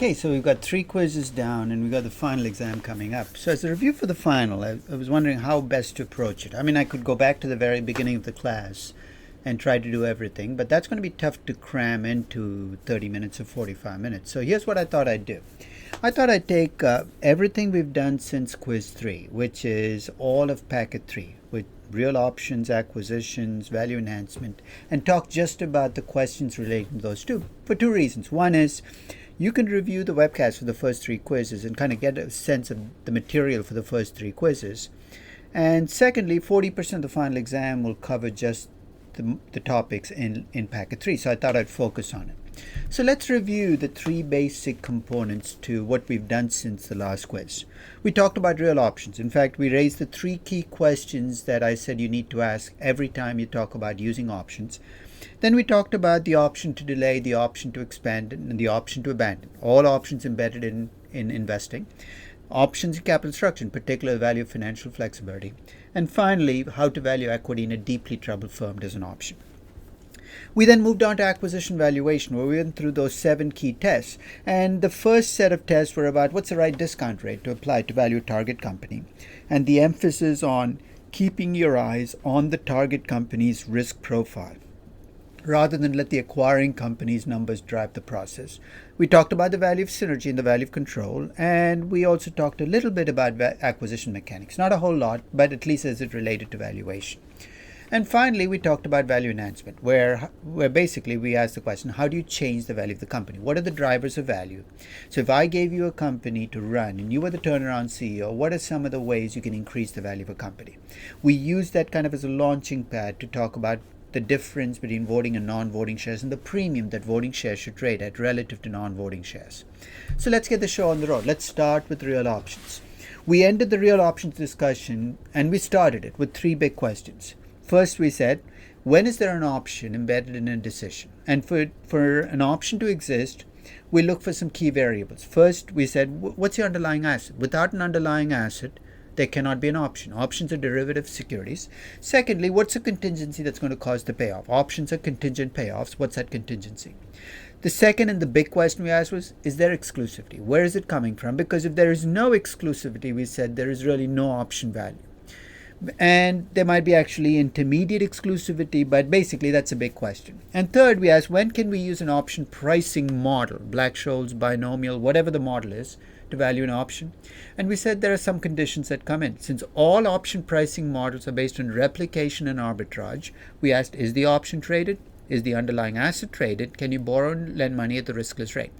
Okay, so we've got 3 quizzes down and we've got the final exam coming up. So as a review for the final, I was wondering how best to approach it. I mean, I could go back to the very beginning of the class and try to do everything, but that's going to be tough to cram into 30 minutes or 45 minutes. So here's what I thought I'd do. I thought I'd take everything we've done since quiz 3, which is all of packet 3, with real options, acquisitions, value enhancement, and talk just about the questions relating to those two, for 2 reasons. One is you can review the webcast for the first 3 quizzes and kind of get a sense of the material for the first 3 quizzes. And secondly, 40% of the final exam will cover just the topics in packet 3, so I thought I'd focus on it. So let's review the 3 basic components to what we've done since the last quiz. We talked about real options. In fact, we raised the 3 key questions that I said you need to ask every time you talk about using options. Then we talked about the option to delay, the option to expand, and the option to abandon. All options embedded in investing. Options in capital structure, in particular the value of financial flexibility. And finally, how to value equity in a deeply troubled firm as an option. We then moved on to acquisition valuation, where we went through those 7 key tests. And the first set of tests were about what's the right discount rate to apply to value a target company, and the emphasis on keeping your eyes on the target company's risk profile, rather than let the acquiring company's numbers drive the process. We talked about the value of synergy and the value of control, and we also talked a little bit about acquisition mechanics. Not a whole lot, but at least as it related to valuation. And finally, we talked about value enhancement, where basically we asked the question, how do you change the value of the company? What are the drivers of value? So if I gave you a company to run and you were the turnaround CEO, what are some of the ways you can increase the value of a company? We used that kind of as a launching pad to talk about the difference between voting and non-voting shares and the premium that voting shares should trade at relative to non-voting shares. So let's get the show on the road. Let's start with real options. We ended the real options discussion and we started it with 3 big questions. First, we said, when is there an option embedded in a decision? And for an option to exist, we look for some key variables. First, we said, what's the underlying asset? Without an underlying asset, there cannot be an option. Options are derivative securities. Secondly, what's a contingency that's going to cause the payoff? Options are contingent payoffs. What's that contingency? The second and the big question we asked was, is there exclusivity? Where is it coming from? Because if there is no exclusivity, we said there is really no option value. And there might be actually intermediate exclusivity, but basically that's a big question. And third, we asked, when can we use an option pricing model, Black-Scholes, binomial, whatever the model is, to value an option? And we said there are some conditions that come in. Since all option pricing models are based on replication and arbitrage, we asked, is the option traded? Is the underlying asset traded? Can you borrow and lend money at the riskless rate?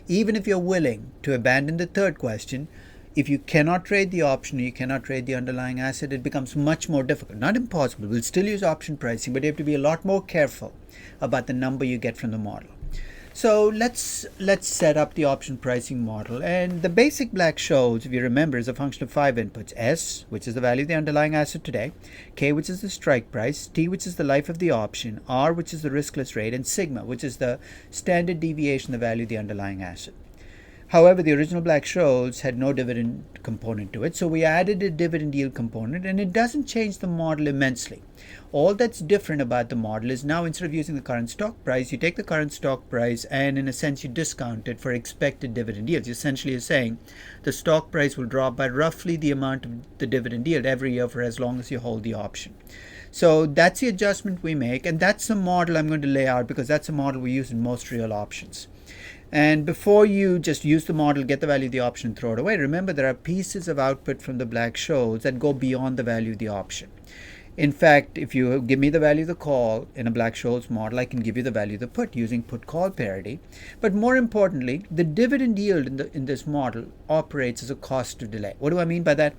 Even if you're willing to abandon the third question, if you cannot trade the option or you cannot trade the underlying asset, it becomes much more difficult. Not impossible. We'll still use option pricing, but you have to be a lot more careful about the number you get from the model. So let's set up the option pricing model. And the basic Black-Scholes, if you remember, is a function of 5 inputs. S, which is the value of the underlying asset today. K, which is the strike price. T, which is the life of the option. R, which is the riskless rate. And sigma, which is the standard deviation of the value of the underlying asset. However, the original Black-Scholes had no dividend component to it, so we added a dividend yield component, and it doesn't change the model immensely. All that's different about the model is now instead of using the current stock price, you take the current stock price and in a sense you discount it for expected dividend yields. Essentially, you're saying the stock price will drop by roughly the amount of the dividend yield every year for as long as you hold the option. So that's the adjustment we make, and that's the model I'm going to lay out because that's a model we use in most real options. And before you just use the model, get the value of the option and throw it away, remember there are pieces of output from the Black-Scholes that go beyond the value of the option. In fact, if you give me the value of the call in a Black-Scholes model, I can give you the value of the put using put-call parity. But more importantly, the dividend yield in this model operates as a cost of delay. What do I mean by that?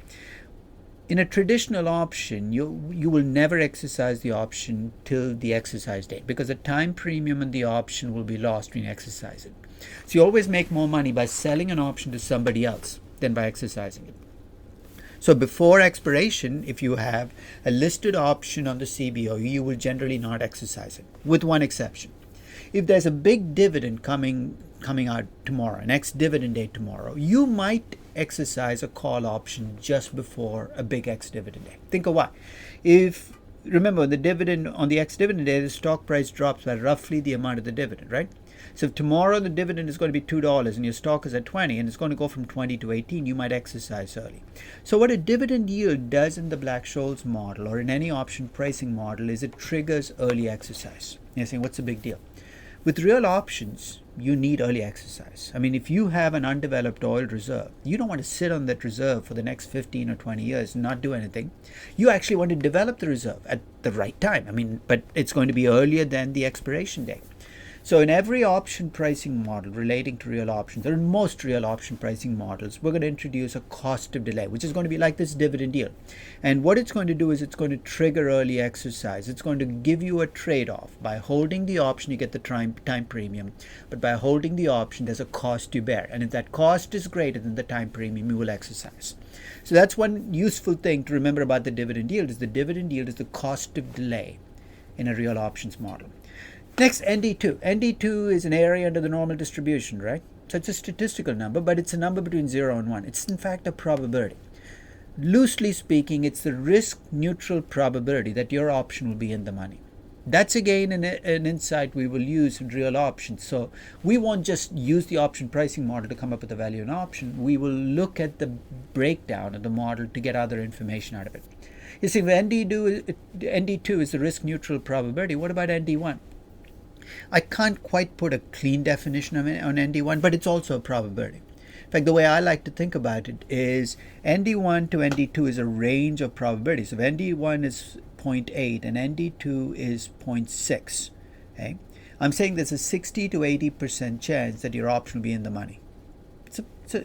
In a traditional option, you will never exercise the option till the exercise date because the time premium on the option will be lost when you exercise it. So you always make more money by selling an option to somebody else than by exercising it. So before expiration, if you have a listed option on the CBO, you will generally not exercise it, with one exception. If there's a big dividend coming out tomorrow, next dividend date tomorrow, you might exercise a call option just before a big ex-dividend day. Think of why. Remember, the dividend on the ex-dividend day, the stock price drops by roughly the amount of the dividend, right? So if tomorrow the dividend is going to be $2 and your stock is at 20 and it's going to go from 20 to 18, you might exercise early. So what a dividend yield does in the Black-Scholes model or in any option pricing model is it triggers early exercise. You're saying, what's the big deal? With real options, you need early exercise. I mean, if you have an undeveloped oil reserve, you don't want to sit on that reserve for the next 15 or 20 years and not do anything. You actually want to develop the reserve at the right time. I mean, but it's going to be earlier than the expiration date. So in every option pricing model relating to real options, or in most real option pricing models, we're going to introduce a cost of delay, which is going to be like this dividend yield. And what it's going to do is it's going to trigger early exercise. It's going to give you a trade-off. By holding the option, you get the time premium. But by holding the option, there's a cost you bear. And if that cost is greater than the time premium, you will exercise. So that's one useful thing to remember about the dividend yield is the cost of delay in a real options model. Next, ND2. ND2 is an area under the normal distribution, right? So it's a statistical number, but it's a number between 0 and 1. It's in fact a probability. Loosely speaking, it's the risk-neutral probability that your option will be in the money. That's again an insight we will use in real options. So we won't just use the option pricing model to come up with a value in an option. We will look at the breakdown of the model to get other information out of it. You see, ND2 is the risk-neutral probability. What about ND1? I can't quite put a clean definition on ND1, but it's also a probability. In fact, the way I like to think about it is ND1 to ND2 is a range of probabilities. If ND1 is 0.8 and ND2 is 0.6, okay? I'm saying there's a 60 to 80% chance that your option will be in the money.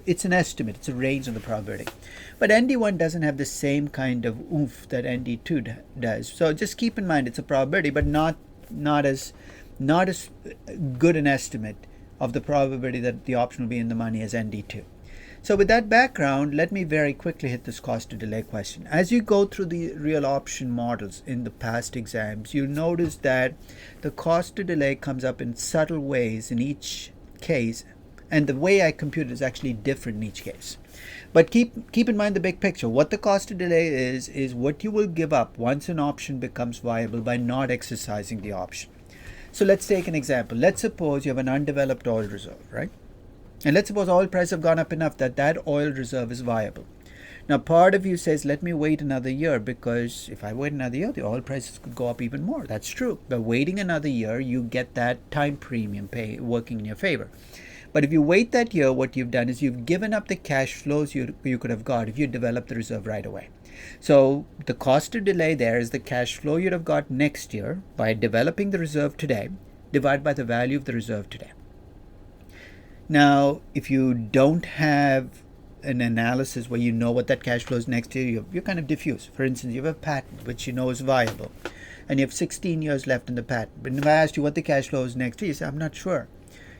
It's an estimate. It's a range of the probability. But ND1 doesn't have the same kind of oomph that ND2 does. So just keep in mind it's a probability, but not as good an estimate of the probability that the option will be in the money as ND2. So with that background, let me very quickly hit this cost of delay question. As you go through the real option models in the past exams, you'll notice that the cost of delay comes up in subtle ways in each case, and the way I compute it is actually different in each case. But keep in mind the big picture. What the cost of delay is what you will give up once an option becomes viable by not exercising the option. So let's take an example. Let's suppose you have an undeveloped oil reserve, right? And let's suppose oil prices have gone up enough that that oil reserve is viable. Now, part of you says, let me wait another year because if I wait another year, the oil prices could go up even more. That's true. But waiting another year, you get that time premium pay working in your favor. But if you wait that year, what you've done is you've given up the cash flows you could have got if you developed the reserve right away. So the cost of delay there is the cash flow you'd have got next year by developing the reserve today, divided by the value of the reserve today. Now, if you don't have an analysis where you know what that cash flow is next year, you're kind of diffuse. For instance, you have a patent which you know is viable, and you have 16 years left in the patent. But if I asked you what the cash flow is next year, you say, I'm not sure.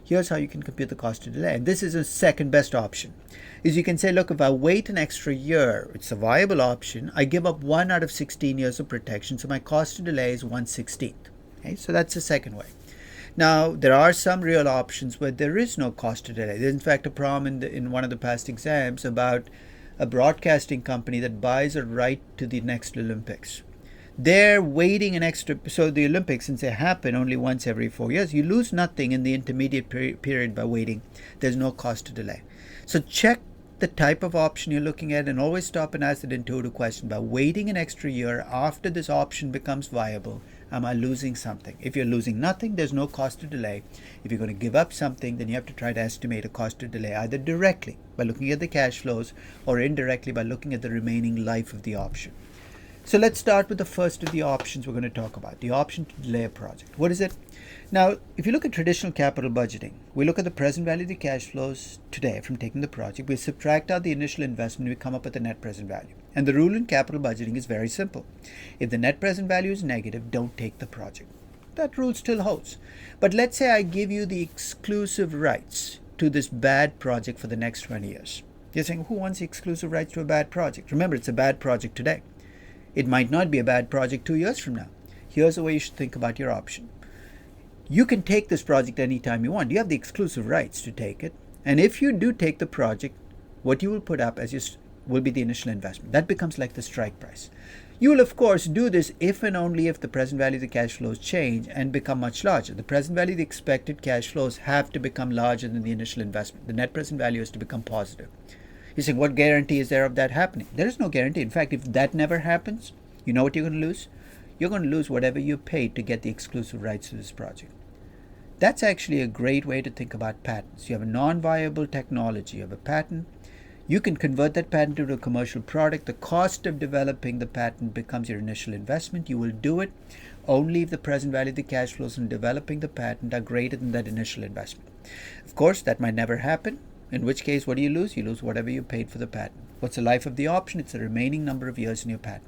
Here's how you can compute the cost of delay. And this is a second best option. Is you can say, look, if I wait an extra year, it's a viable option. I give up 1 out of 16 years of protection, so my cost of delay is 1/16. Okay, so that's the second way. Now, there are some real options where there is no cost of delay. There's in fact a problem in one of the past exams about a broadcasting company that buys a right to the next Olympics. They're waiting an extra, so the Olympics, since they happen only once every 4 years, you lose nothing in the intermediate period by waiting. There's no cost to delay. So check the type of option you're looking at and always stop and ask that intuitive question. By waiting an extra year after this option becomes viable, am I losing something? If you're losing nothing, there's no cost to delay. If you're going to give up something, then you have to try to estimate a cost to delay either directly by looking at the cash flows or indirectly by looking at the remaining life of the option. So let's start with the first of the options we're going to talk about, the option to delay a project. What is it? Now, if you look at traditional capital budgeting, we look at the present value of the cash flows today from taking the project. We subtract out the initial investment, we come up with the net present value. And the rule in capital budgeting is very simple. If the net present value is negative, don't take the project. That rule still holds. But let's say I give you the exclusive rights to this bad project for the next 20 years. You're saying, who wants the exclusive rights to a bad project? Remember, it's a bad project today. It might not be a bad project 2 years from now. Here's the way you should think about your option. You can take this project anytime you want. You have the exclusive rights to take it. And if you do take the project, what you will put up as will be the initial investment. That becomes like the strike price. You will, of course, do this if and only if the present value of the cash flows change and become much larger. The present value of the expected cash flows have to become larger than the initial investment. The net present value has to become positive. You're saying, what guarantee is there of that happening? There is no guarantee. In fact, if that never happens, you know what you're going to lose? You're going to lose whatever you paid to get the exclusive rights to this project. That's actually a great way to think about patents. You have a non-viable technology, you have a patent. You can convert that patent into a commercial product. The cost of developing the patent becomes your initial investment. You will do it only if the present value of the cash flows in developing the patent are greater than that initial investment. Of course, that might never happen, in which case, what do you lose? You lose whatever you paid for the patent. What's the life of the option? It's the remaining number of years in your patent.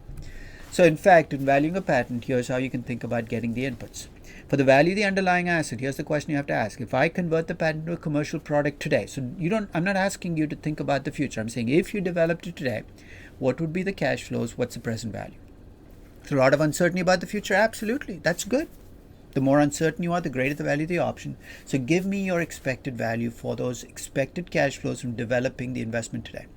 So in fact, in valuing a patent, here's how you can think about getting the inputs. For the value of the underlying asset, here's the question you have to ask. If I convert the patent to a commercial product today, so I'm not asking you to think about the future. I'm saying if you developed it today, what would be the cash flows? What's the present value? There's a lot of uncertainty about the future. Absolutely. That's good. The more uncertain you are, the greater the value of the option. So give me your expected value for those expected cash flows from developing the investment today.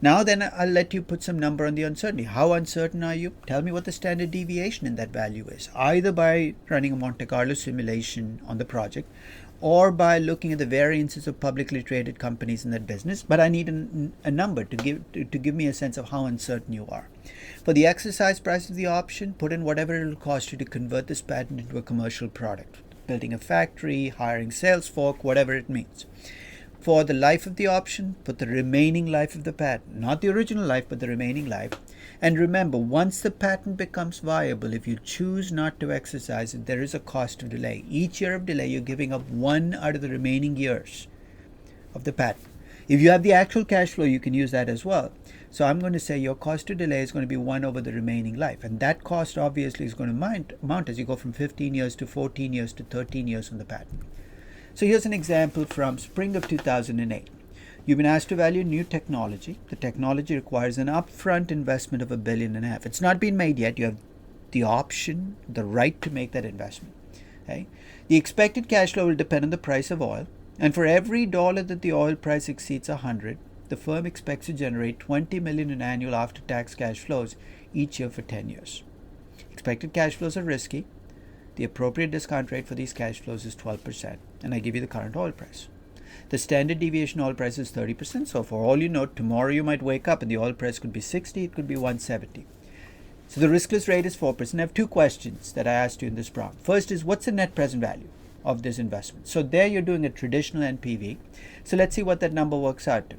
Now then, I'll let you put some number on the uncertainty. How uncertain are you? Tell me what the standard deviation in that value is, either by running a Monte Carlo simulation on the project or by looking at the variances of publicly traded companies in that business. But I need a number to give me a sense of how uncertain you are. For the exercise price of the option, put in whatever it will cost you to convert this patent into a commercial product. Building a factory, hiring sales folk, whatever it means. For the life of the option, put the remaining life of the patent. Not the original life, but the remaining life. And remember, once the patent becomes viable, if you choose not to exercise it, there is a cost of delay. Each year of delay, you're giving up 1 out of the remaining years of the patent. If you have the actual cash flow, you can use that as well. So I'm going to say your cost of delay is going to be 1 over the remaining life. And that cost obviously is going to mount as you go from 15 years to 14 years to 13 years on the patent. So here's an example from spring of 2008. You've been asked to value new technology. The technology requires an upfront investment of $1.5 billion. It's not been made yet. You have the option, the right to make that investment. Okay? The expected cash flow will depend on the price of oil. And for every dollar that the oil price exceeds 100, the firm expects to generate $20 million in annual after-tax cash flows each year for 10 years. Expected cash flows are risky. The appropriate discount rate for these cash flows is 12%, and I give you the current oil price. The standard deviation oil price is 30%, so for all you know, tomorrow you might wake up and the oil price could be 60, it could be 170. So the riskless rate is 4%. I have 2 questions that I asked you in this problem. First is, what's the net present value of this investment? So there you're doing a traditional NPV. So let's see what that number works out to.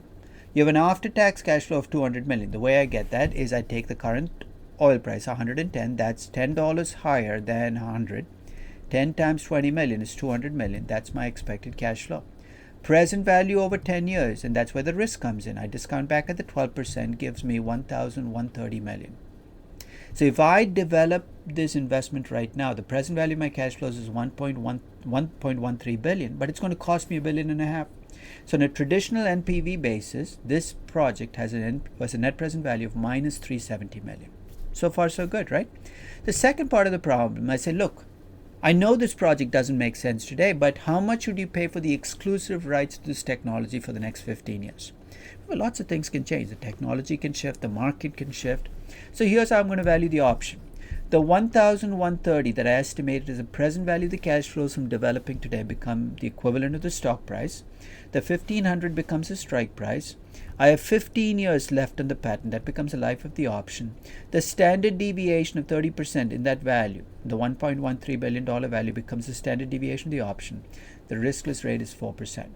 You have an after-tax cash flow of $200 million. The way I get that is I take the current oil price, 110, that's $10 higher than 100. 10 times 20 million is 200 million. That's my expected cash flow. Present value over 10 years, and that's where the risk comes in. I discount back at the 12%, gives me 1,130 million. So if I develop this investment right now, the present value of my cash flows is 1.13 billion, but it's going to cost me $1.5 billion. So on a traditional NPV basis, this project has a net present value of minus 370 million. So far, so good, right? The second part of the problem, I say, look, I know this project doesn't make sense today, but how much would you pay for the exclusive rights to this technology for the next 15 years? Well, lots of things can change. The technology can shift, the market can shift. So here's how I'm going to value the option. The 1,130 that I estimated as the present value of the cash flows from developing today become the equivalent of the stock price. The 1,500 becomes the strike price. I have 15 years left on the patent. That becomes the life of the option. The standard deviation of 30% in that value, the $1.13 billion value, becomes the standard deviation of the option. The riskless rate is 4%.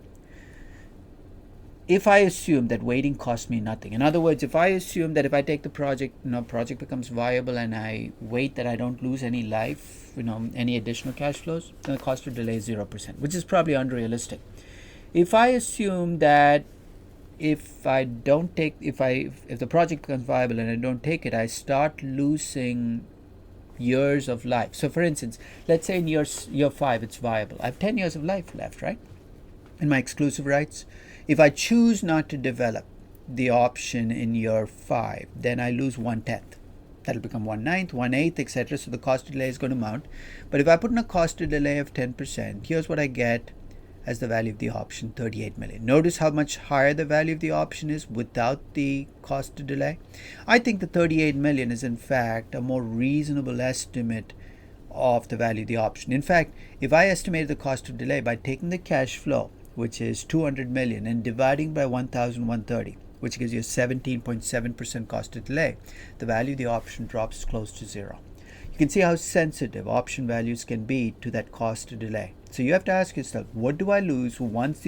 If I assume that waiting costs me nothing, in other words, if I assume that if I take the project, project becomes viable and I wait that I don't lose any life, any additional cash flows, then the cost of delay is 0%, which is probably unrealistic. If I assume that if the project becomes viable and I don't take it, I start losing years of life. So for instance, let's say in year 5 it's viable. I have 10 years of life left, right? In my exclusive rights. If I choose not to develop the option in year 5, then I lose 1/10. That'll become 1/9, 1/8, etc. So the cost of delay is going to mount. But if I put in a cost of delay of 10%, here's what I get as the value of the option, 38 million. Notice how much higher the value of the option is without the cost to delay. I think the 38 million is in fact a more reasonable estimate of the value of the option. In fact, if I estimate the cost of delay by taking the cash flow, which is 200 million, and dividing by 1,130, which gives you a 17.7% cost of delay, the value of the option drops close to zero. You can see how sensitive option values can be to that cost of delay. So you have to ask yourself, what do I lose once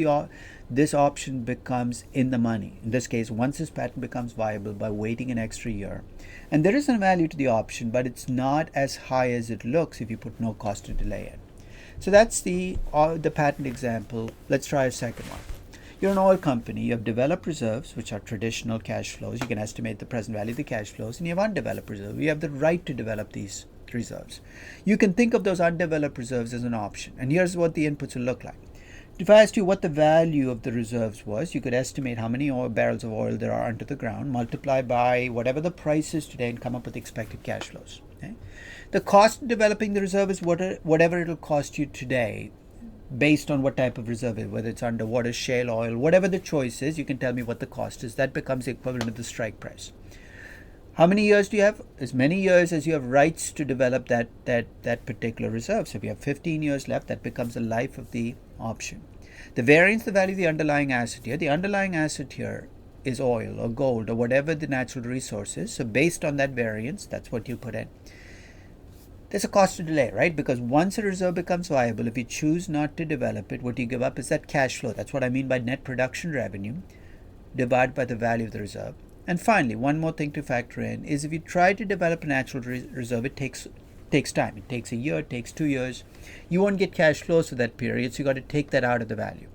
this option becomes in the money? In this case, once this patent becomes viable by waiting an extra year. And there is a value to the option, but it's not as high as it looks if you put no cost of delay in. So that's the patent example. Let's try a second one. You're an oil company. You have developed reserves, which are traditional cash flows. You can estimate the present value of the cash flows. And you have undeveloped reserves. You have the right to develop these reserves. You can think of those undeveloped reserves as an option. And here's what the inputs will look like. If I asked you what the value of the reserves was, you could estimate how many barrels of oil there are under the ground, multiply by whatever the price is today, and come up with expected cash flows. Okay? The cost of developing the reserve is whatever it will cost you today, based on what type of reserve it is, whether it's underwater, shale oil, whatever the choice is, you can tell me what the cost is. That becomes the equivalent of the strike price. How many years do you have? As many years as you have rights to develop that particular reserve. So if you have 15 years left, that becomes the life of the option. The variance, the value of the underlying asset here. The underlying asset here is oil or gold or whatever the natural resource is. So based on that variance, that's what you put in. There's a cost of delay, right? Because once a reserve becomes viable, if you choose not to develop it, what you give up is that cash flow. That's what I mean by net production revenue divided by the value of the reserve. And finally, one more thing to factor in is if you try to develop a natural reserve, it takes time. It takes a year, it takes 2 years. You won't get cash flows for that period, so you got to take that out of the value.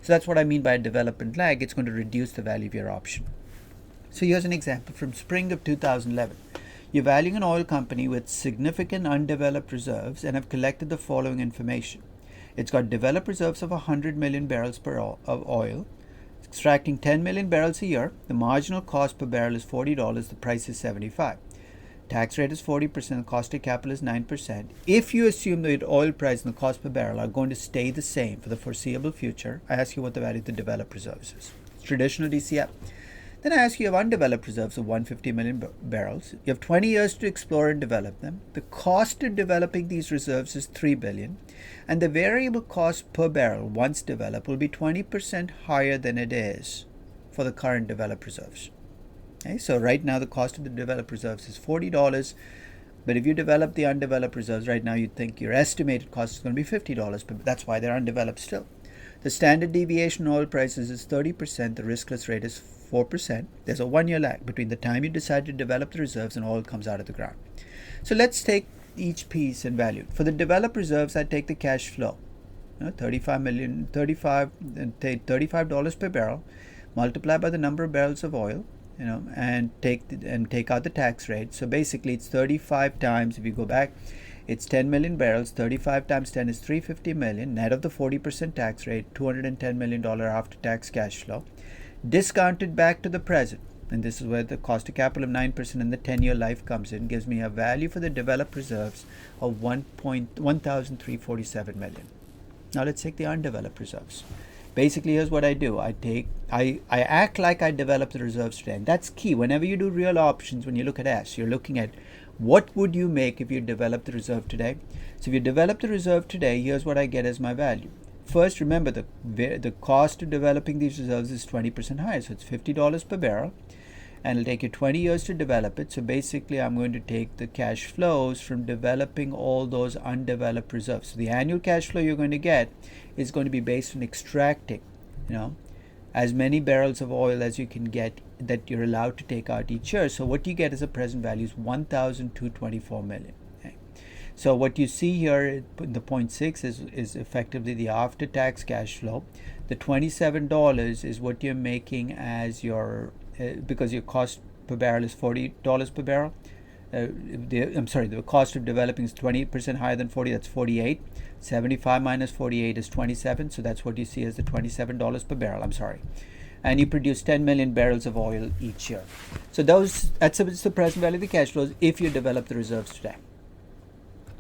So that's what I mean by a development lag. It's going to reduce the value of your option. So here's an example from spring of 2011. You're valuing an oil company with significant undeveloped reserves and have collected the following information. It's got developed reserves of 100 million barrels of oil, extracting 10 million barrels a year. The marginal cost per barrel is $40. The price is $75. Tax rate is 40%. The cost of capital is 9%. If you assume that oil price and the cost per barrel are going to stay the same for the foreseeable future, I ask you what the value of the developed reserves is. It's traditional DCF. Then I ask you have undeveloped reserves of 150 million barrels. You have 20 years to explore and develop them. The cost of developing these reserves is $3 billion. And the variable cost per barrel once developed will be 20% higher than it is for the current developed reserves. Okay, so right now the cost of the developed reserves is $40. But if you develop the undeveloped reserves right now, you'd think your estimated cost is going to be $50. But that's why they're undeveloped still. The standard deviation in oil prices is 30%. The riskless rate is 4%. There's a 1 year lag between the time you decide to develop the reserves and oil comes out of the ground. So let's take each piece and value it. For the developed reserves, I take the cash flow, $35 per barrel, multiply by the number of barrels of oil, and take out the tax rate. So basically, it's 35 times. If you go back, it's 10 million barrels. 35 times 10 is 350 million. Net of the 40% tax rate, $210 million after-tax cash flow. Discounted back to the present, and this is where the cost of capital of 9% and the 10-year life comes in, gives me a value for the developed reserves of 1,347 million. Now let's take the undeveloped reserves. Basically, here's what I do. I act like I develop the reserves today. And that's key. Whenever you do real options, when you look at S, you're looking at what would you make if you developed the reserve today. So if you develop the reserve today, here's what I get as my value. First, remember the cost of developing these reserves is 20% higher. So it's $50 per barrel. And it'll take you 20 years to develop it. So basically, I'm going to take the cash flows from developing all those undeveloped reserves. So the annual cash flow you're going to get is going to be based on extracting, as many barrels of oil as you can get that you're allowed to take out each year. So what you get as a present value is 1,224 million. Okay. So what you see here in the 0.6 is effectively the after-tax cash flow. The $27 is what you're making as your because your cost per barrel is $40 per barrel. The cost of developing is 20% higher than 40. That's 48. 75 minus 48 is 27. So that's what you see as the $27 per barrel. And you produce 10 million barrels of oil each year. So that's the present value of the cash flows if you develop the reserves today.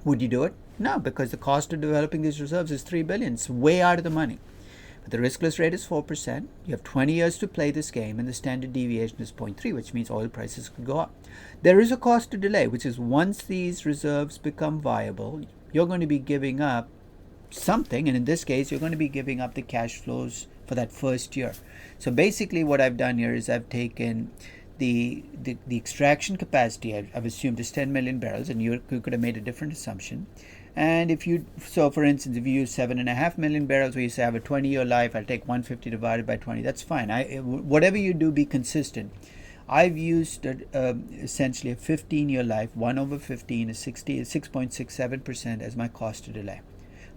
Would you do it? No, because the cost of developing these reserves is $3 billion. It's way out of the money. The riskless rate is 4%. You have 20 years to play this game, and the standard deviation is 0.3, which means oil prices could go up. There is a cost to delay, which is once these reserves become viable, you're going to be giving up something, and in this case, you're going to be giving up the cash flows for that first year. So basically what I've done here is I've taken the extraction capacity, I've assumed is 10 million barrels, and you could have made a different assumption. And so for instance, if you use 7.5 million barrels, where you say I have a 20-year life, I'll take 150 divided by 20, that's fine. Whatever you do, be consistent. I've used essentially a 15-year life. 1 over 15 is 6.67% as my cost to delay.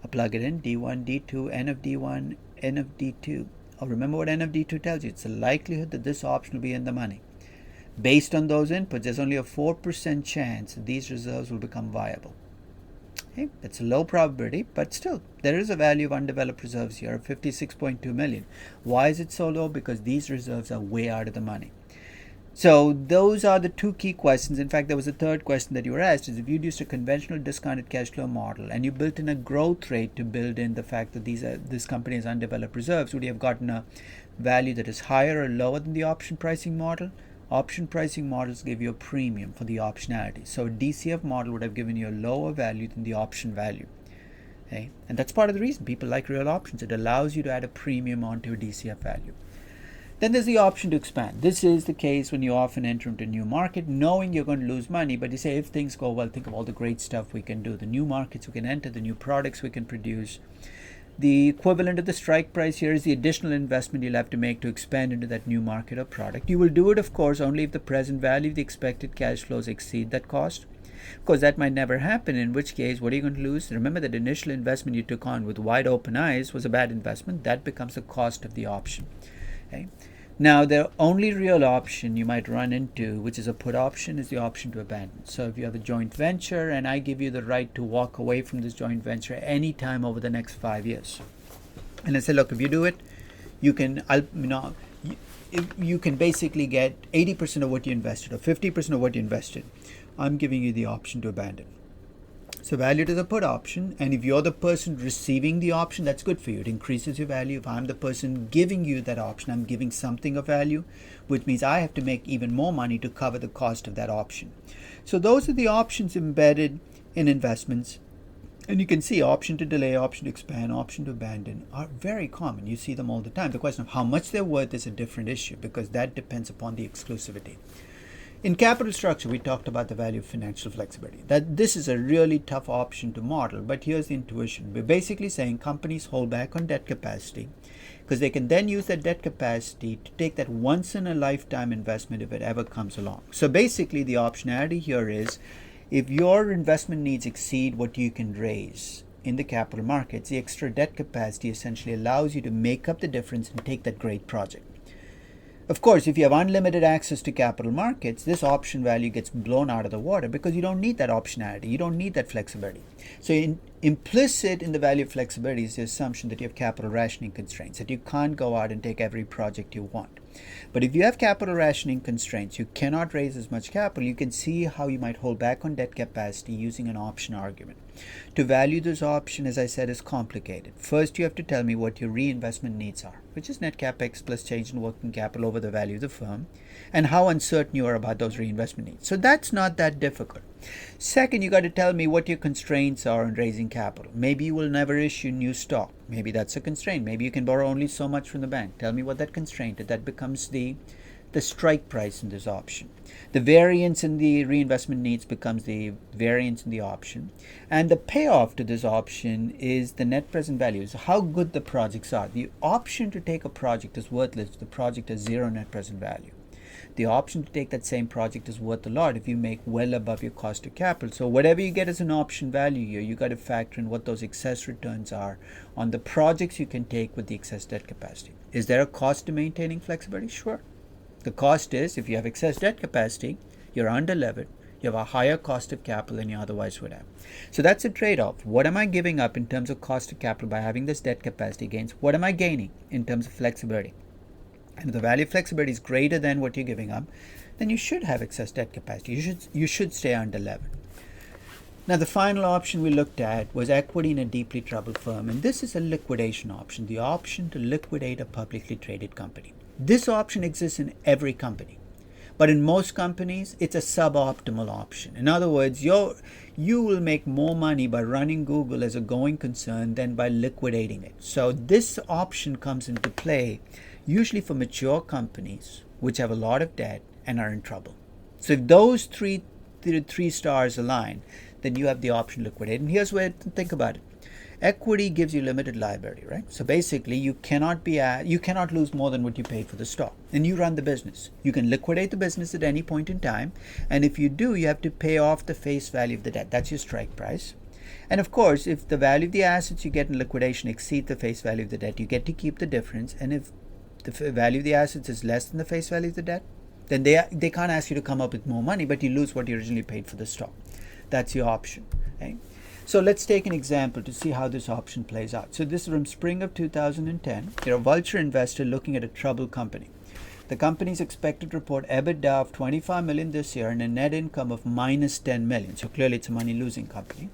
I plug it in, D1, D2, N of D1, N of D2. Oh, remember what N of D2 tells you. It's the likelihood that this option will be in the money. Based on those inputs, there's only a 4% chance that these reserves will become viable. Okay, it's a low probability, but still, there is a value of undeveloped reserves here of 56.2 million. Why is it so low? Because these reserves are way out of the money. So those are the two key questions. In fact, there was a third question that you were asked, is if you'd used a conventional discounted cash flow model and you built in a growth rate to build in the fact that this company has undeveloped reserves, would you have gotten a value that is higher or lower than the option pricing model? Option pricing models give you a premium for the optionality. So a DCF model would have given you a lower value than the option value. Okay? And that's part of the reason people like real options. It allows you to add a premium onto a DCF value. Then there's the option to expand. This is the case when you often enter into a new market, knowing you're going to lose money, but you say if things go well, think of all the great stuff we can do, the new markets we can enter, the new products we can produce. The equivalent of the strike price here is the additional investment you'll have to make to expand into that new market or product. You will do it, of course, only if the present value of the expected cash flows exceed that cost. Of course, that might never happen, in which case, what are you going to lose? Remember that initial investment you took on with wide open eyes was a bad investment. That becomes the cost of the option. Okay? Now, the only real option you might run into, which is a put option, is the option to abandon. So if you have a joint venture and I give you the right to walk away from this joint venture anytime over the next 5 years, and I say, look, if you do it, you can basically get 80% of what you invested or 50% of what you invested. I'm giving you the option to abandon. So valued as a put option, and if you're the person receiving the option, that's good for you. It increases your value. If I'm the person giving you that option, I'm giving something of value, which means I have to make even more money to cover the cost of that option. So those are the options embedded in investments. And you can see option to delay, option to expand, option to abandon are very common. You see them all the time. The question of how much they're worth is a different issue because that depends upon the exclusivity. In capital structure, we talked about the value of financial flexibility. That this is a really tough option to model, but here's the intuition. We're basically saying companies hold back on debt capacity because they can then use that debt capacity to take that once-in-a-lifetime investment if it ever comes along. So basically, the optionality here is if your investment needs exceed what you can raise in the capital markets, the extra debt capacity essentially allows you to make up the difference and take that great project. Of course, if you have unlimited access to capital markets, this option value gets blown out of the water because you don't need that optionality. You don't need that flexibility. So implicit in the value of flexibility is the assumption that you have capital rationing constraints, that you can't go out and take every project you want. But if you have capital rationing constraints, you cannot raise as much capital, you can see how you might hold back on debt capacity using an option argument. To value this option, as I said, is complicated. First, you have to tell me what your reinvestment needs are, which is net capex plus change in working capital over the value of the firm, and how uncertain you are about those reinvestment needs. So that's not that difficult. Second, you got to tell me what your constraints are in raising capital. Maybe you will never issue new stock. Maybe that's a constraint. Maybe you can borrow only so much from the bank. Tell me what that constraint is. That becomes the strike price in this option. The variance in the reinvestment needs becomes the variance in the option. And the payoff to this option is the net present value, so how good the projects are. The option to take a project is worthless if the project has zero net present value. The option to take that same project is worth a lot if you make well above your cost of capital. So whatever you get as an option value here, you got to factor in what those excess returns are on the projects you can take with the excess debt capacity. Is there a cost to maintaining flexibility? Sure. The cost is, if you have excess debt capacity, you're under-levered, you have a higher cost of capital than you otherwise would have. So that's a trade-off. What am I giving up in terms of cost of capital by having this debt capacity against what am I gaining in terms of flexibility? And if the value of flexibility is greater than what you're giving up, then you should have excess debt capacity. You should stay under-levered. Now, the final option we looked at was equity in a deeply troubled firm, and this is a liquidation option, the option to liquidate a publicly traded company. This option exists in every company, but in most companies, it's a suboptimal option. In other words, you will make more money by running Google as a going concern than by liquidating it. So this option comes into play usually for mature companies which have a lot of debt and are in trouble. So if those three stars align, then you have the option to liquidate. And here's where to think about it. Equity gives you limited liability, right? So basically, you cannot lose more than what you paid for the stock, and you run the business. You can liquidate the business at any point in time, and if you do, you have to pay off the face value of the debt. That's your strike price. And of course, if the value of the assets you get in liquidation exceed the face value of the debt, you get to keep the difference. And if the value of the assets is less than the face value of the debt, then they can't ask you to come up with more money, but you lose what you originally paid for the stock. That's your option. Okay? So let's take an example to see how this option plays out. So this is from spring of 2010. You're a vulture investor looking at a troubled company. The company is expected to report EBITDA of $25 million this year and a net income of minus $10 million. So clearly it's a money-losing company.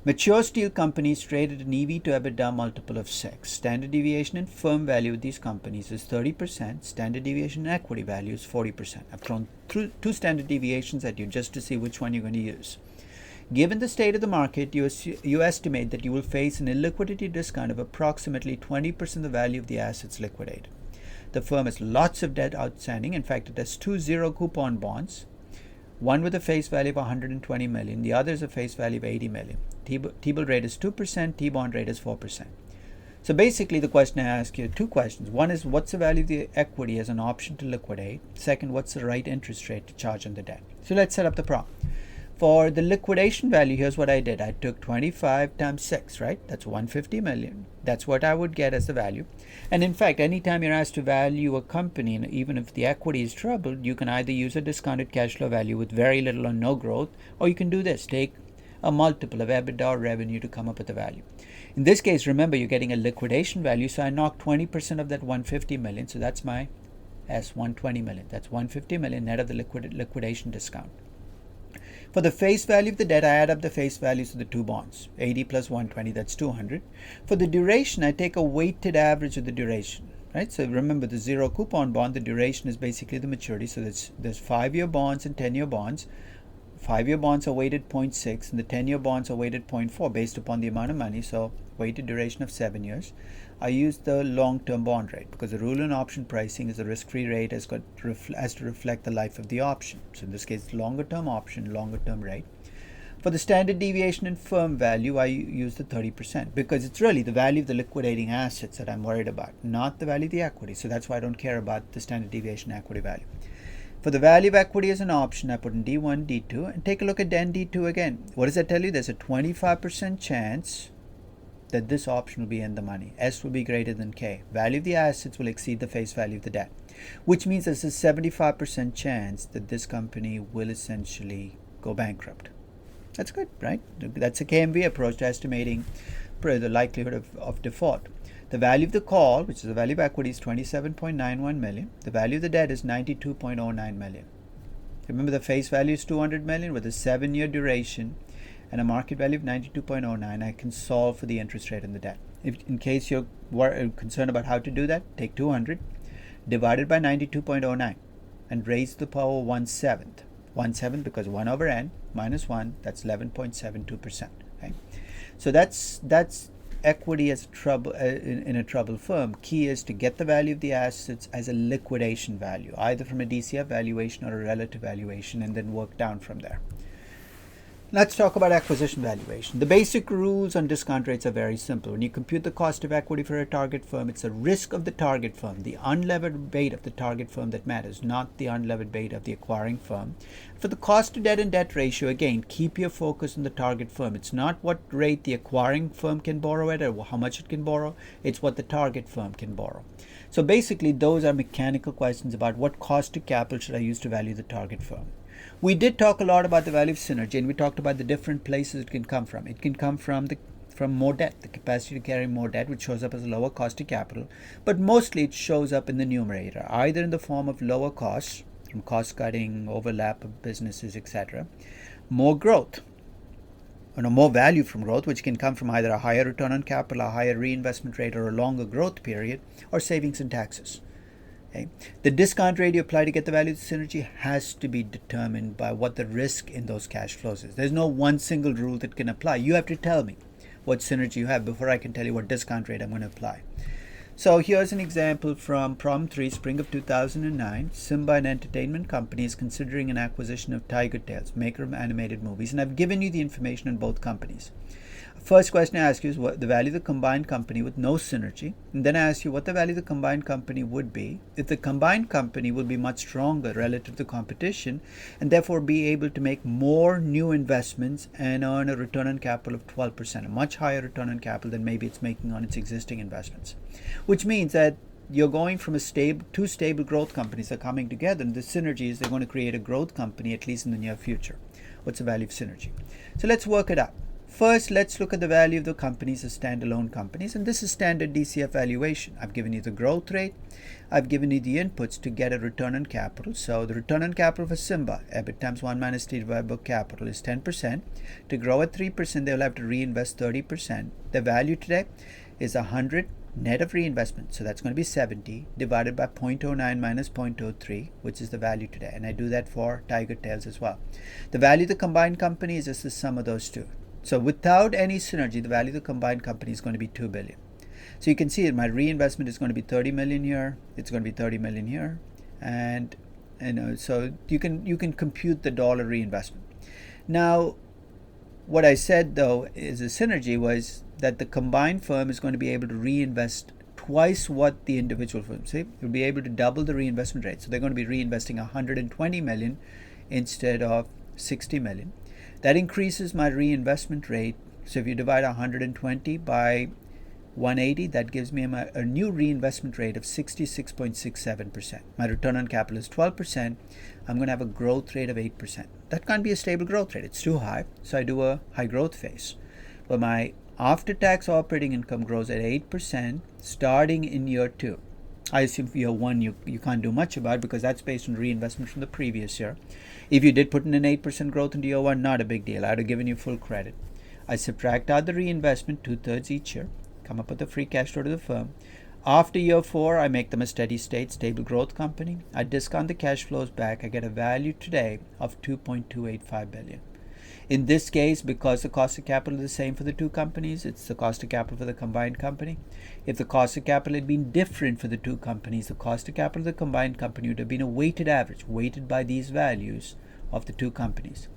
Mature steel companies traded an EV to EBITDA multiple of 6. Standard deviation in firm value of these companies is 30%. Standard deviation in equity value is 40%. I've thrown two standard deviations at you just to see which one you're going to use. Given the state of the market, you estimate that you will face an illiquidity discount of approximately 20% of the value of the assets liquidated. The firm has lots of debt outstanding. In fact, it has 2 zero-coupon bonds, one with a face value of $120 million, the other is a face value of $80 million. T-bill rate is 2%, T-bond rate is 4%. So basically, the question I ask you, two questions. One is, what's the value of the equity as an option to liquidate? Second, what's the right interest rate to charge on the debt? So let's set up the problem. For the liquidation value, here's what I did. I took 25 times 6, right? That's 150 million. That's what I would get as the value. And in fact, anytime you're asked to value a company, and even if the equity is troubled, you can either use a discounted cash flow value with very little or no growth, or you can do this. Take a multiple of EBITDA or revenue to come up with the value. In this case, remember, you're getting a liquidation value, so I knocked 20% of that 150 million. So that's my S120 million. That's 150 million net of the liquidation discount. For the face value of the debt, I add up the face values of the two bonds. 80 plus 120, that's 200. For the duration, I take a weighted average of the duration. Right? So remember, the zero coupon bond, the duration is basically the maturity. So there's 5-year bonds and 10-year bonds. 5-year bonds are weighted 0.6 and the 10-year bonds are weighted 0.4 based upon the amount of money. So weighted duration of 7 years. I use the long-term bond rate because the rule in option pricing is the risk-free rate has to reflect the life of the option. So in this case, longer-term option, longer-term rate. For the standard deviation in firm value, I use the 30% because it's really the value of the liquidating assets that I'm worried about, not the value of the equity. So that's why I don't care about the standard deviation equity value. For the value of equity as an option, I put in D1, D2, and take a look at then D2 again. What does that tell you? There's a 25% chance that this option will be in the money. S will be greater than K. Value of the assets will exceed the face value of the debt, which means there's a 75% chance that this company will essentially go bankrupt. That's good, right? That's a KMV approach to estimating the likelihood of default. The value of the call, which is the value of equity, is 27.91 million. The value of the debt is 92.09 million. Remember, the face value is 200 million with a 7-year duration and a market value of 92.09. I can solve for the interest rate in the debt. In case you're concerned about how to do that, take 200 divided by 92.09 and raise to the power 1/7. 1/7 because 1 over n minus 1, that's 11.72%. Okay? So that's equity as in a troubled firm. Key is to get the value of the assets as a liquidation value, either from a DCF valuation or a relative valuation, and then work down from there. Let's talk about acquisition valuation. The basic rules on discount rates are very simple. When you compute the cost of equity for a target firm, it's the risk of the target firm, the unlevered beta of the target firm that matters, not the unlevered beta of the acquiring firm. For the cost to debt and debt ratio, again, keep your focus on the target firm. It's not what rate the acquiring firm can borrow at or how much it can borrow. It's what the target firm can borrow. So basically, those are mechanical questions about what cost to capital should I use to value the target firm. We did talk a lot about the value of synergy, and we talked about the different places it can come from. It can come from more debt, the capacity to carry more debt, which shows up as a lower cost of capital, but mostly it shows up in the numerator, either in the form of lower costs, from cost cutting, overlap of businesses, etc., more growth, more value from growth, which can come from either a higher return on capital, a higher reinvestment rate, or a longer growth period, or savings and taxes. Okay. The discount rate you apply to get the value of the synergy has to be determined by what the risk in those cash flows is. There's no one single rule that can apply. You have to tell me what synergy you have before I can tell you what discount rate I'm going to apply. So here's an example from problem 3, spring of 2009. Simba, an entertainment company, is considering an acquisition of Tiger Tales, maker of animated movies, and I've given you the information on both companies. First question I ask you is what the value of the combined company with no synergy, and then I ask you what the value of the combined company would be if the combined company would be much stronger relative to competition and therefore be able to make more new investments and earn a return on capital of 12%, a much higher return on capital than maybe it's making on its existing investments, which means that you're going from two stable growth companies that are coming together, and the synergy is they're going to create a growth company at least in the near future. What's the value of synergy? So let's work it out. First, let's look at the value of the companies as standalone companies, and this is standard DCF valuation. I've given you the growth rate, I've given you the inputs to get a return on capital. So the return on capital for Simba, EBIT times 1 minus T divided by book capital, is 10%. To grow at 3%, they'll have to reinvest 30%. The value today is 100 net of reinvestment, so that's going to be 70 divided by 0.09 minus 0.03, which is the value today, and I do that for Tiger Tales as well. The value of the combined company is just the sum of those two. So without any synergy, the value of the combined company is going to be 2 billion. So you can see that my reinvestment is going to be 30 million here, it's going to be 30 million here, and so you can compute the dollar reinvestment. Now, what I said though is a synergy was that the combined firm is going to be able to reinvest twice what the individual firm. See, will be able to double the reinvestment rate. So they're going to be reinvesting 120 million instead of 60 million. That increases my reinvestment rate. So if you divide 120 by 180, that gives me a new reinvestment rate of 66.67%. My return on capital is 12%. I'm going to have a growth rate of 8%. That can't be a stable growth rate. It's too high. So I do a high growth phase. But my after-tax operating income grows at 8% starting in year 2. I assume year 1 you can't do much about because that's based on reinvestment from the previous year. If you did put in an 8% growth into year 1, not a big deal. I would have given you full credit. I subtract out the reinvestment 2/3 each year, come up with the free cash flow to the firm. After year 4, I make them a steady state, stable growth company. I discount the cash flows back. I get a value today of 2.285 billion. In this case, because the cost of capital is the same for the two companies, it's the cost of capital for the combined company. If the cost of capital had been different for the two companies, the cost of capital of the combined company would have been a weighted average, weighted by these values of the two companies.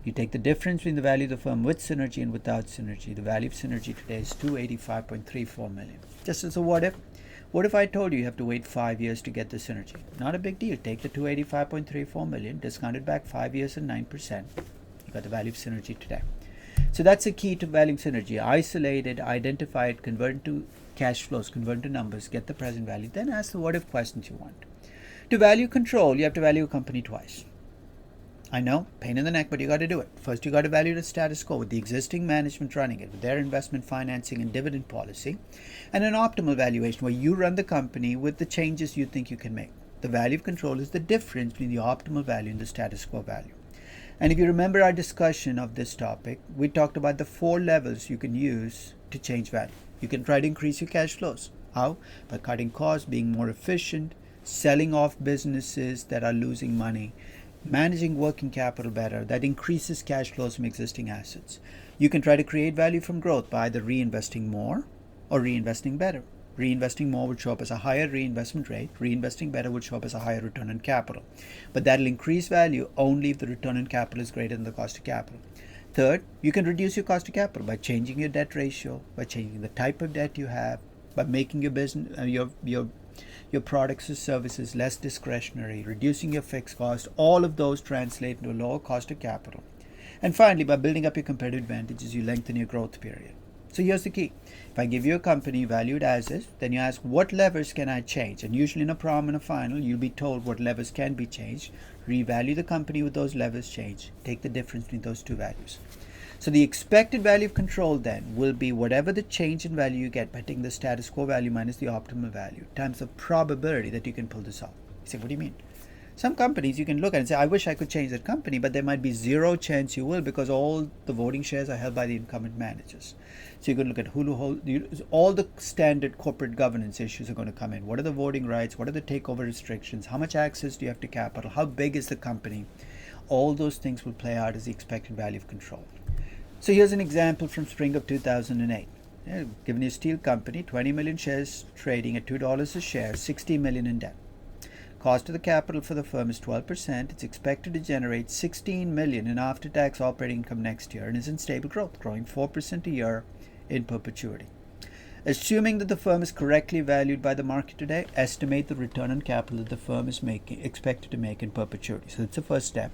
You take the difference between the value of the firm with synergy and without synergy. The value of synergy today is 285.34 million. Just as a what if. What if I told you you have to wait 5 years to get the synergy? Not a big deal. Take the 285.34 million, discount it back 5 years and 9%. Got the value of synergy today. So that's the key to valuing synergy. Isolate it, identify it, convert it to cash flows, convert it to numbers, get the present value, then ask the what if questions you want. To value control, you have to value a company twice. I know, pain in the neck, but you got to do it. First, you got to value the status quo with the existing management running it, with their investment financing and dividend policy, and an optimal valuation where you run the company with the changes you think you can make. The value of control is the difference between the optimal value and the status quo value. And if you remember our discussion of this topic, we talked about the 4 levels you can use to change value. You can try to increase your cash flows. How? By cutting costs, being more efficient, selling off businesses that are losing money, managing working capital better. That increases cash flows from existing assets. You can try to create value from growth by either reinvesting more or reinvesting better. Reinvesting more would show up as a higher reinvestment rate. Reinvesting better would show up as a higher return on capital. But that'll increase value only if the return on capital is greater than the cost of capital. Third, you can reduce your cost of capital by changing your debt ratio, by changing the type of debt you have, by making your business, your products or services less discretionary, reducing your fixed cost. All of those translate into a lower cost of capital. And finally, by building up your competitive advantages, you lengthen your growth period. So here's the key. If I give you a company valued as is, then you ask, what levers can I change? And usually in a problem and a final, you'll be told what levers can be changed. Revalue the company with those levers changed. Take the difference between those two values. So the expected value of control then will be whatever the change in value you get by taking the status quo value minus the optimal value times the probability that you can pull this off. You say, what do you mean? Some companies you can look at and say, I wish I could change that company, but there might be zero chance you will because all the voting shares are held by the incumbent managers. So you can look at all the standard corporate governance issues are going to come in. What are the voting rights? What are the takeover restrictions? How much access do you have to capital? How big is the company? All those things will play out as the expected value of control. So here's an example from spring of 2008. Given you a steel company, 20 million shares trading at $2 a share, 60 million in debt. Cost of the capital for the firm is 12%. It's expected to generate 16 million in after-tax operating income next year and is in stable growth, growing 4% a year in perpetuity. Assuming that the firm is correctly valued by the market today, estimate the return on capital that the firm is expected to make in perpetuity. So that's the first step.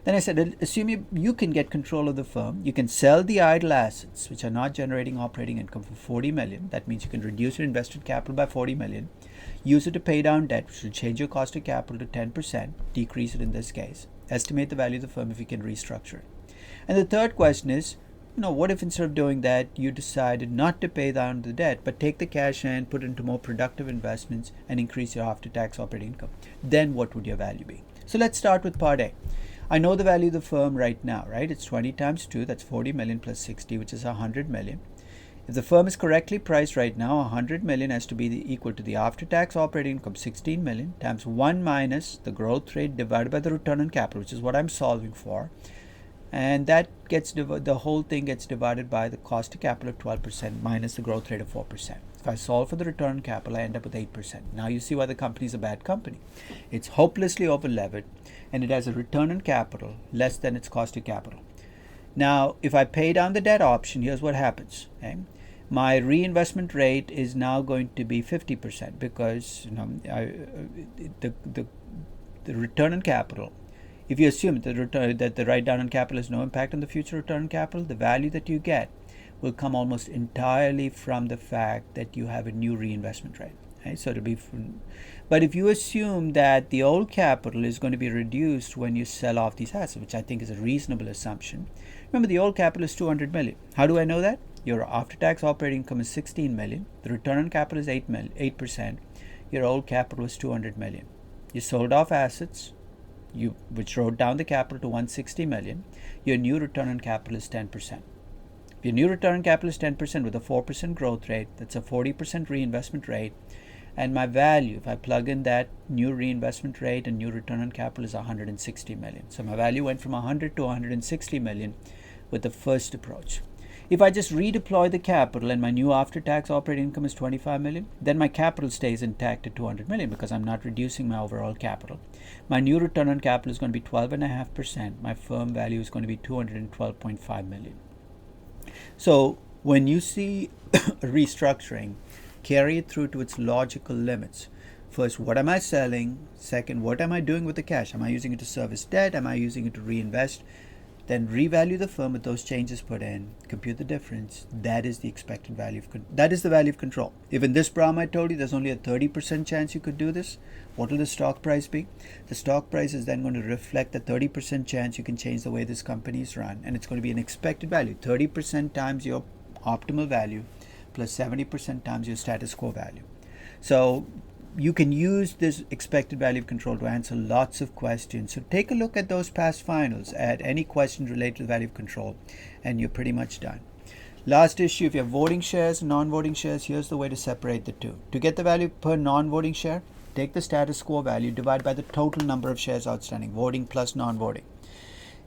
Then I said, assume you can get control of the firm. You can sell the idle assets, which are not generating operating income, for 40 million. That means you can reduce your invested capital by 40 million. Use it to pay down debt, which will change your cost of capital to 10%, decrease it in this case. Estimate the value of the firm if you can restructure it. And the third question is, what if instead of doing that, you decided not to pay down the debt, but take the cash and put it into more productive investments and increase your after-tax operating income? Then what would your value be? So let's start with part A. I know the value of the firm right now, right? It's 20 times 2, that's 40 million plus 60, which is 100 million. If the firm is correctly priced right now, 100 million has to be equal to the after-tax operating income, 16 million, times 1 minus the growth rate divided by the return on capital, which is what I'm solving for. And that gets the whole thing gets divided by the cost of capital of 12% minus the growth rate of 4%. If I solve for the return on capital, I end up with 8%. Now you see why the company is a bad company. It's hopelessly over-levered, and it has a return on capital less than its cost of capital. Now, if I pay down the debt option, here's what happens. Okay? My reinvestment rate is now going to be 50% because the return on capital, if you assume that the write down on capital has no impact on the future return on capital, the value that you get will come almost entirely from the fact that you have a new reinvestment rate. Okay? So it'll be but if you assume that the old capital is going to be reduced when you sell off these assets, which I think is a reasonable assumption. Remember, the old capital is 200 million. How do I know that? Your after-tax operating income is 16 million. The return on capital is 8%. Your old capital was 200 million. You sold off assets, which wrote down the capital to 160 million. Your new return on capital is 10%. If your new return on capital is 10% with a 4% growth rate, that's a 40% reinvestment rate. And my value, if I plug in that new reinvestment rate and new return on capital, is 160 million. So my value went from 100 to 160 million with the first approach. If I just redeploy the capital and my new after-tax operating income is 25 million, then my capital stays intact at 200 million because I'm not reducing my overall capital. My new return on capital is going to be 12.5%. My firm value is going to be 212.5 million. So when you see a restructuring, carry it through to its logical limits. First, what am I selling? Second, what am I doing with the cash? Am I using it to service debt? Am I using it to reinvest? Then revalue the firm with those changes put in, compute the difference. That is the expected value that is the value of control. If in this problem I told you there's only a 30% chance you could do this, what will the stock price be? The stock price is then going to reflect the 30% chance you can change the way this company is run, and it's going to be an expected value, 30% times your optimal value plus 70% times your status quo value. So you can use this expected value of control to answer lots of questions. So take a look at those past finals, add any questions related to the value of control, and you're pretty much done. Last issue, if you have voting shares and non-voting shares, here's the way to separate the two. To get the value per non-voting share, take the status quo value, divide by the total number of shares outstanding, voting plus non-voting.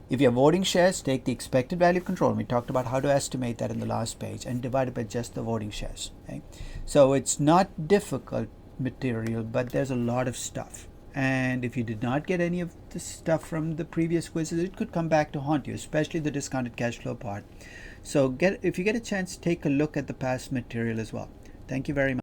If you have voting shares, take the expected value of control. We talked about how to estimate that in the last page, and divide it by just the voting shares. Okay? So it's not difficult material, but there's a lot of stuff. And if you did not get any of the stuff from the previous quizzes, it could come back to haunt you, especially the discounted cash flow part. So if you get a chance, take a look at the past material as well. Thank you very much.